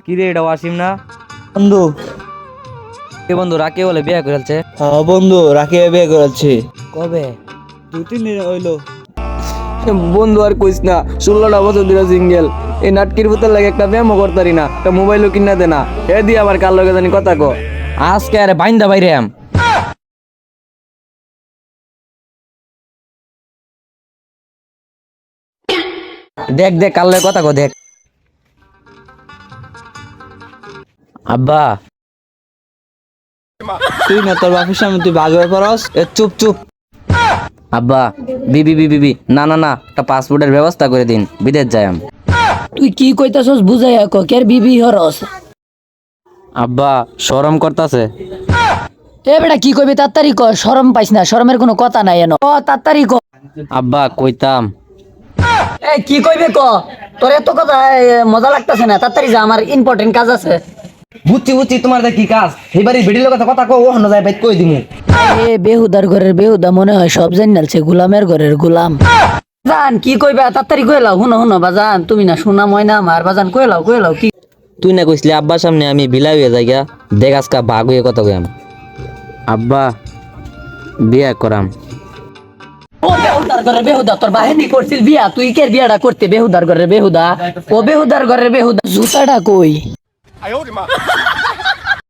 কি রে, এটা ওয়াসিম না? বন্ধু। এ বন্ধু, রাকে বলে বিয়ে করেছে। হ্যাঁ বন্ধু, রাকিব বিয়ে করেছে। কবে? 2-3 দিন হইলো। বন্ধু আর কইস না, 16টা বছর ধরে সিঙ্গেল। এই নাটকির ভূতের লাগে একটা ব্যায়ামও করতারি না, একটা মোবাইলও কিনা দে না। এ দিয়ে আবার কার লগে জানি কথা কো। আজকে আরে বাইন্দা বাইরে আম। দেখ দেখ কার লগে কথা কো দেখ। আব্বা, তুই না তোর বাপের সামনে তুই ভাগ হয়ে পড়স। এ চুপ চুপ। আব্বা, বিবি বিবি বিবি না না না, একটা পাসপোর্টের ব্যবস্থা করে দিন, বিদেশ যাই আমি। তুই কি কইতাছস বুঝাইয়া ক, কের বিবি হরস? আব্বা, শরম করতাছে। এ বেটা কি কইবি তাড়াতাড়ি ক, শরম পাইস না, শরমের কোনো কথা নাই এনো। ক তাড়াতাড়ি ক। আব্বা কইতাম, এ কি কইবে ক, তোর এত কথা মজা লাগতাছে না, তাড়াতাড়ি যা, আমার ইম্পর্টেন্ট কাজ আছে। বুঝছি বুঝছি, তোমার কি কাজ? এইবারই ভিডিওর কথা কথা কো, ও হন যায় বাইত কই দিমু। এ বেহুদার ঘরের বেহুদা মনে হয় সব জানি নালছে, গোলামের ঘরের গোলাম। বাজান কি কইবা তাড়াতাড়ি কইলাও, হুনো হুনো বাজান, তুমি না শোনা ময়না আমার, বাজান কইলাও কি। তুই না কইসলি আব্বার সামনে আমি বিলাই হয়ে যাই গা, দেখ আজকা ভাগ হয়ে কথা কইম। আব্বা, বিয়া করাম। ও বেহুদার ঘরের বেহুদা, তোর বাহিনী করছিল বিয়া, তুই কে বিয়াটা করতে? বেহুদার ঘরের বেহুদা, ও বেহুদার ঘরের বেহুদা, জুতাটা কই?